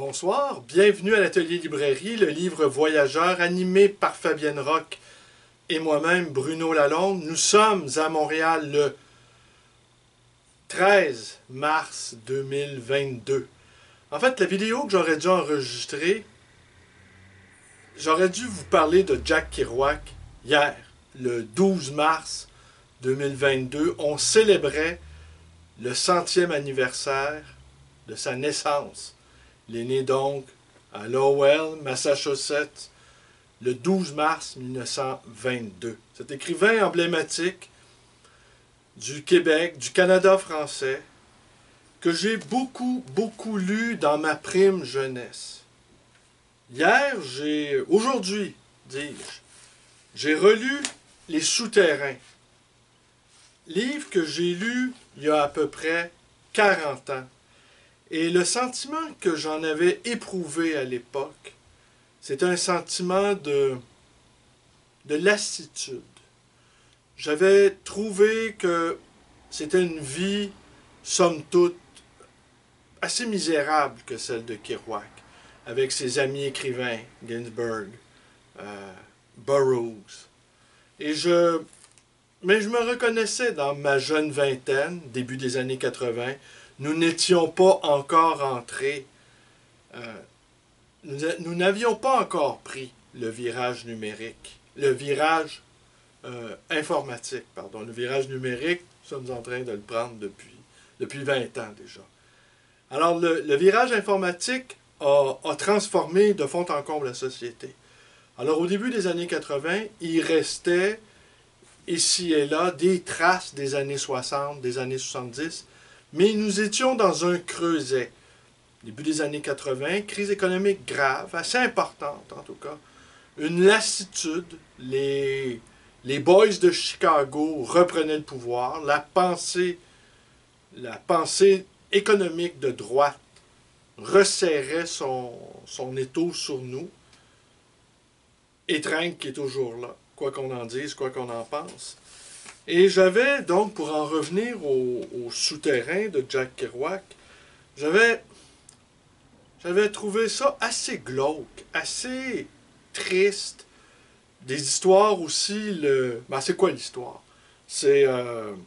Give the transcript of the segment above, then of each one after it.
Bonsoir, bienvenue à l'Atelier Librairie, le livre voyageur animé par Fabienne Roch et moi-même, Bruno Lalonde. Nous sommes à Montréal le 13 mars 2022. En fait, la vidéo que j'aurais dû enregistrer, j'aurais dû vous parler de Jack Kerouac hier, le 12 mars 2022. On célébrait le 100e anniversaire de sa naissance. Il est né donc à Lowell, Massachusetts, le 12 mars 1922. Cet écrivain emblématique du Québec, du Canada français, que j'ai beaucoup lu dans ma prime jeunesse. Aujourd'hui, dis-je, j'ai relu Les Souterrains, livre que j'ai lu il y a à peu près 40 ans. Et le sentiment que j'en avais éprouvé à l'époque, c'était un sentiment de lassitude. J'avais trouvé que c'était une vie, somme toute, assez misérable que celle de Kerouac, avec ses amis écrivains, Ginsberg, Burroughs. Mais je me reconnaissais dans ma jeune vingtaine, début des années 80, nous n'étions pas encore entrés, nous n'avions pas encore pris le virage numérique, le virage informatique, pardon. Le virage numérique, nous sommes en train de le prendre depuis 20 ans déjà. Alors, le virage informatique a transformé de fond en comble la société. Alors, au début des années 80, il restait ici et là des traces des années 60, des années 70, mais nous étions dans un creuset. Début des années 80, crise économique grave, assez importante en tout cas. Une lassitude, les boys de Chicago reprenaient le pouvoir, la pensée économique de droite resserrait son étau sur nous. Étreinte qui est toujours là, quoi qu'on en dise, quoi qu'on en pense. Et j'avais donc, pour en revenir au souterrain de Jack Kerouac, j'avais trouvé ça assez glauque, assez triste. Des histoires aussi, c'est quoi l'histoire? C'est... le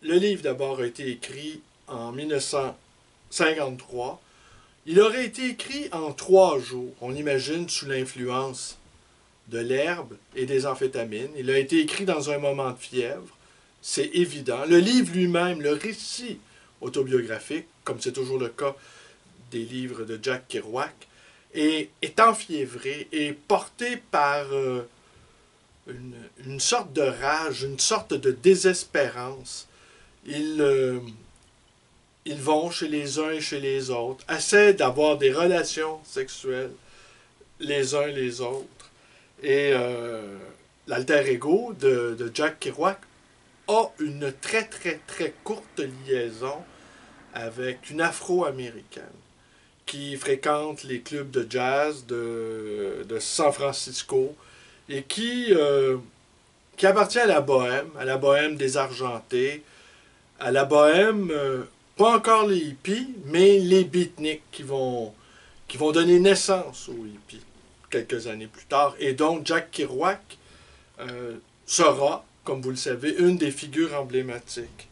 livre d'abord a été écrit en 1953. Il aurait été écrit en 3 jours, on imagine, sous l'influence de l'herbe et des amphétamines. Il a été écrit dans un moment de fièvre, c'est évident. Le livre lui-même, le récit autobiographique, comme c'est toujours le cas des livres de Jack Kerouac, est enfiévré et porté par une sorte de rage, une sorte de désespérance. Ils vont chez les uns et chez les autres, essaient d'avoir des relations sexuelles les uns les autres. Et l'alter ego de Jack Kerouac a une très courte liaison avec une Afro-Américaine qui fréquente les clubs de jazz de San Francisco et qui appartient à la bohème désargentée, à la bohème, pas encore les hippies, mais les beatniks qui vont donner naissance aux hippies quelques années plus tard. Et donc, Jack Kerouac sera, comme vous le savez, une des figures emblématiques.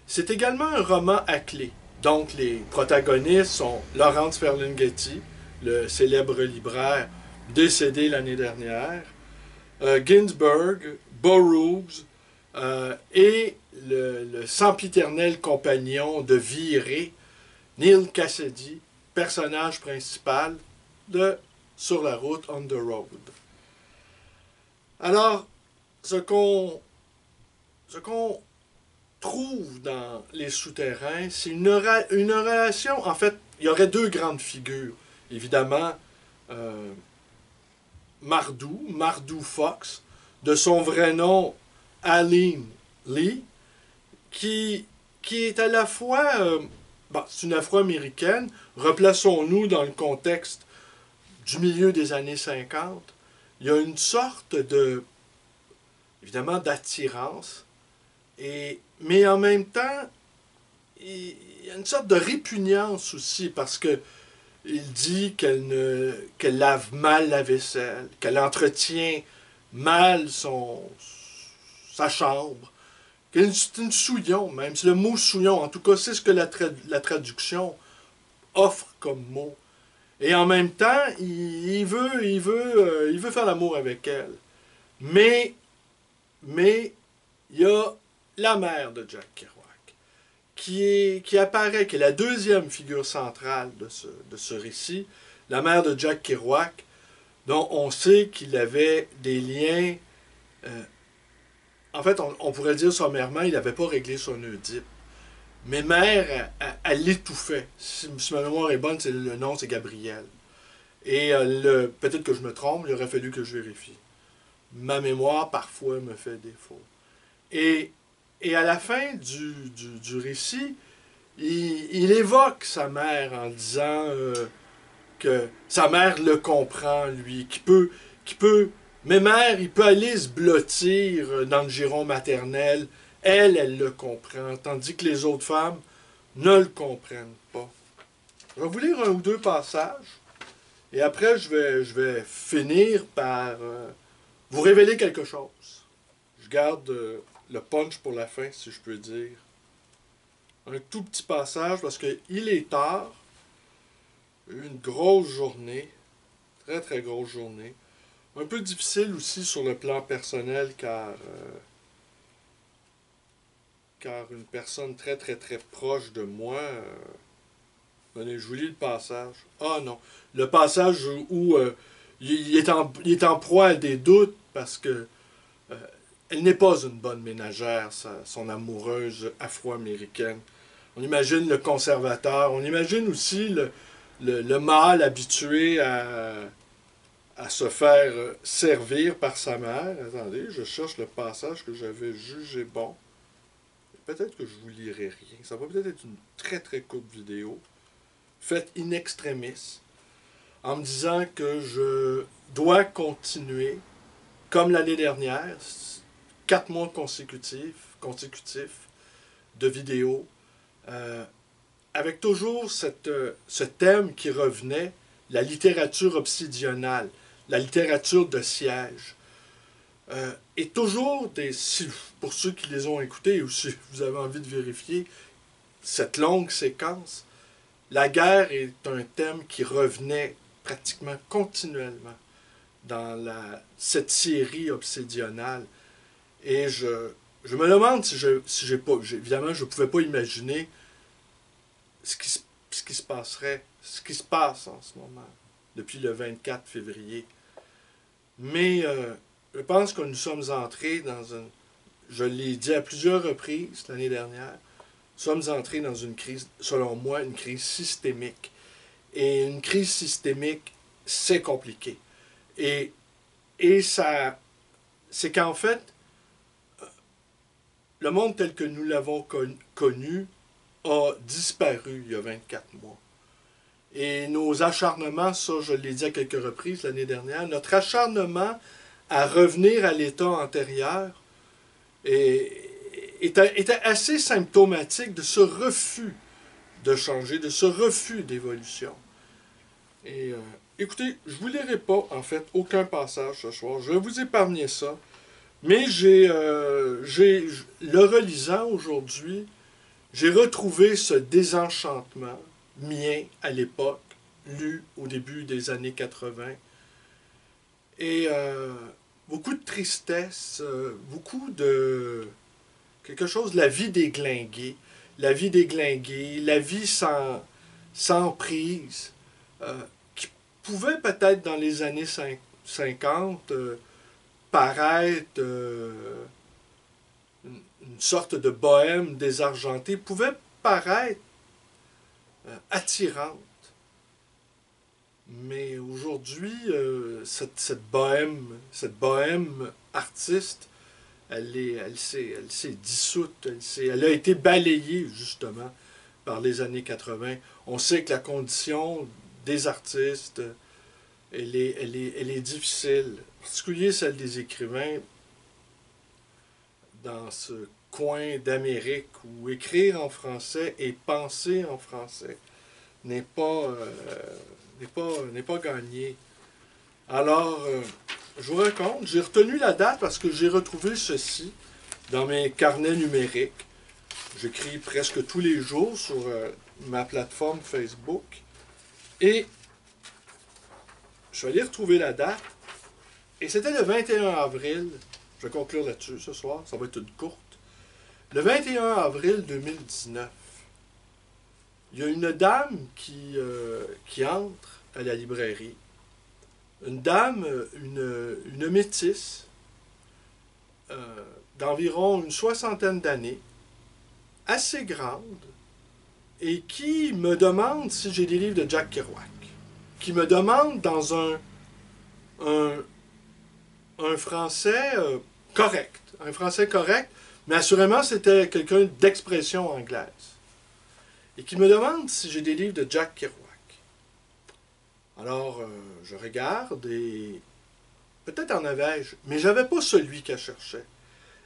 C'est également un roman à clé. Donc, les protagonistes sont Lawrence Ferlinghetti, le célèbre libraire décédé l'année dernière, Ginsberg, Burroughs et le sempiternel compagnon de virée, Neal Cassady, personnage principal de Sur la route, on the road. Alors, ce qu'on trouve dans Les Souterrains, c'est une relation, en fait, il y aurait 2 grandes figures. Évidemment, Mardou Fox, de son vrai nom, Aline Lee, qui est à la fois, c'est une Afro-Américaine, replaçons-nous dans le contexte du milieu des années 50, il y a une sorte évidemment, d'attirance, mais en même temps, il y a une sorte de répugnance aussi, parce que il dit qu'elle lave mal la vaisselle, qu'elle entretient mal sa chambre, qu'elle est une souillon même. C'est le mot souillon, en tout cas, c'est ce que la traduction offre comme mot. Et en même temps, il veut faire l'amour avec elle. Mais il y a la mère de Jack Kerouac, qui apparaît, qui est la deuxième figure centrale de ce récit, la mère de Jack Kerouac, dont on sait qu'il avait des liens. En fait, on pourrait dire sommairement, il n'avait pas réglé son Oedipe. Mais mère, elle l'étouffait. Si ma mémoire est bonne, le nom, c'est Gabriel. Et peut-être que je me trompe, il aurait fallu que je vérifie. Ma mémoire, parfois, me fait défaut. Et à la fin du récit, il évoque sa mère en disant que sa mère le comprend, lui, mais mère, il peut aller se blottir dans le giron maternel. Elle le comprend, tandis que les autres femmes ne le comprennent pas. Je vais vous lire un ou deux passages, et après, je vais finir par vous révéler quelque chose. Je garde le punch pour la fin, si je peux dire. Un tout petit passage, parce qu'il est tard. Une grosse journée. Très, très grosse journée. Un peu difficile aussi sur le plan personnel, car une personne très, très, très proche de moi... Attendez, je vous lis le passage. Ah non. Le passage où il est en proie à des doutes, parce que elle n'est pas une bonne ménagère, son amoureuse afro-américaine. On imagine le conservateur, on imagine aussi le mâle habitué à se faire servir par sa mère. Attendez, je cherche le passage que j'avais jugé bon. Peut-être que je vous lirai rien. Ça va peut-être être une très très courte vidéo, faite in extremis, en me disant que je dois continuer, comme l'année dernière, 4 mois consécutifs de vidéos, avec toujours ce thème qui revenait, la littérature obsidionale, la littérature de siège. Et toujours, pour ceux qui les ont écoutés, ou si vous avez envie de vérifier, cette longue séquence, la guerre est un thème qui revenait pratiquement continuellement dans cette série obsidionale. Et je me demande si j'ai pas... Évidemment, je ne pouvais pas imaginer ce qui se passerait, ce qui se passe en ce moment, depuis le 24 février. Mais je pense que nous sommes entrés dans une... Je l'ai dit à plusieurs reprises l'année dernière, nous sommes entrés dans une crise, selon moi, une crise systémique. Et une crise systémique, c'est compliqué. Et ça... C'est qu'en fait, le monde tel que nous l'avons connu a disparu il y a 24 mois. Et nos acharnements, ça je l'ai dit à quelques reprises l'année dernière, notre acharnement à revenir à l'état antérieur était assez symptomatique de ce refus de changer, de ce refus d'évolution. Et écoutez, je ne vous lirai pas en fait aucun passage ce soir, je vais vous épargner ça. Mais le relisant aujourd'hui, j'ai retrouvé ce désenchantement mien à l'époque, lu au début des années 80. Et beaucoup de tristesse, beaucoup de... quelque chose, la vie déglinguée, la vie sans prise, qui pouvait peut-être dans les années 50... paraître une sorte de bohème désargentée, pouvait paraître attirante. Mais aujourd'hui, cette bohème artiste, elle s'est dissoute, elle a été balayée justement par les années 80. On sait que la condition des artistes, elle est difficile, en particulier celle des écrivains dans ce coin d'Amérique où écrire en français et penser en français n'est pas, n'est pas gagné. Alors, je vous raconte, j'ai retenu la date parce que j'ai retrouvé ceci dans mes carnets numériques. J'écris presque tous les jours sur ma plateforme Facebook. Et je suis allé retrouver la date. Et c'était le 21 avril. Je vais conclure là-dessus ce soir. Ça va être une courte. Le 21 avril 2019, il y a une dame qui entre à la librairie. Une dame, une métisse, d'environ une soixantaine d'années, assez grande, et qui me demande si j'ai des livres de Jack Kerouac. Qui me demande dans un français correct. Un français correct, mais assurément c'était quelqu'un d'expression anglaise. Et qui me demande si j'ai des livres de Jack Kerouac. Alors, je regarde et peut-être en avais-je, mais je n'avais pas celui qu'elle cherchait.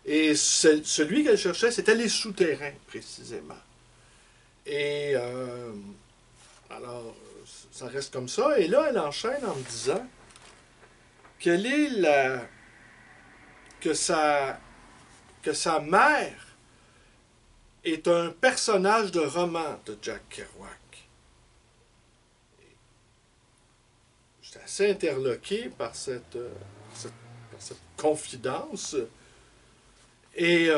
Et celui qu'elle cherchait, c'était Les Souterrains, précisément. Et alors, ça reste comme ça. Et là, elle enchaîne en me disant quelle est que sa mère est un personnage de roman de Jack Kerouac. J'étais assez interloqué par cette confidence. Et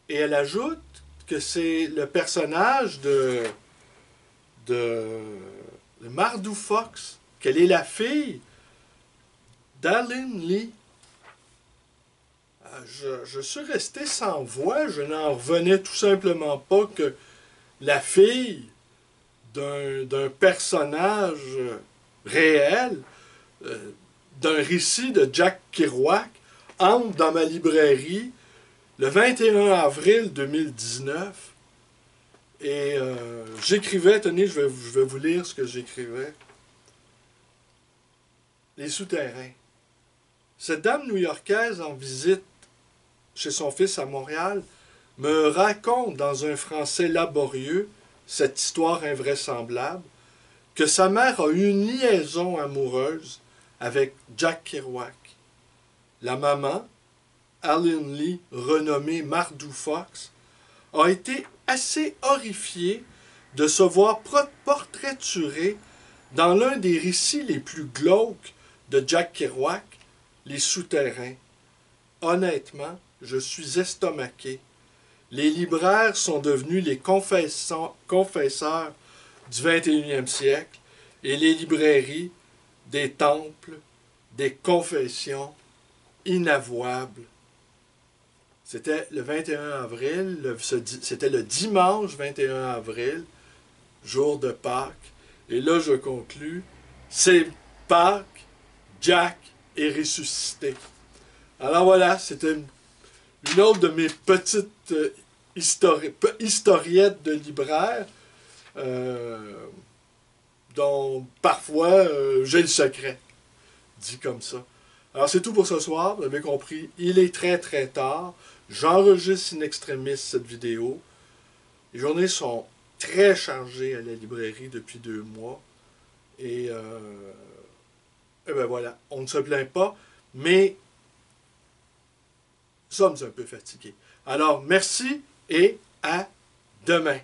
elle ajoute que c'est le personnage de Mardou Fox, qu'elle est la fille d'Allen Lee. Je suis resté sans voix, je n'en revenais tout simplement pas que la fille d'un personnage réel, d'un récit de Jack Kerouac, entre dans ma librairie le 21 avril 2019. Et j'écrivais, tenez, je vais vous lire ce que j'écrivais. Les Souterrains. Cette dame new-yorkaise en visite chez son fils à Montréal me raconte dans un français laborieux cette histoire invraisemblable que sa mère a eu une liaison amoureuse avec Jack Kerouac. La maman, Allen Lee, renommée Mardou Fox, a été assez horrifiée de se voir portraiturée dans l'un des récits les plus glauques de Jack Kerouac, Les Souterrains. Honnêtement, je suis estomaqué. Les libraires sont devenus les confesseurs du 21e siècle et les librairies des temples, des confessions inavouables. C'était le 21 avril, c'était le dimanche 21 avril, jour de Pâques. Et là, je conclus, c'est Pâques, Jack est ressuscité. Alors voilà, c'était une autre de mes petites historiettes de libraire, dont parfois j'ai le secret, dit comme ça. Alors c'est tout pour ce soir, vous avez compris, il est très très tard, j'enregistre in extremis cette vidéo, les journées sont très chargées à la librairie depuis 2 mois, et ben voilà, on ne se plaint pas, mais nous sommes un peu fatigués. Alors merci et à demain.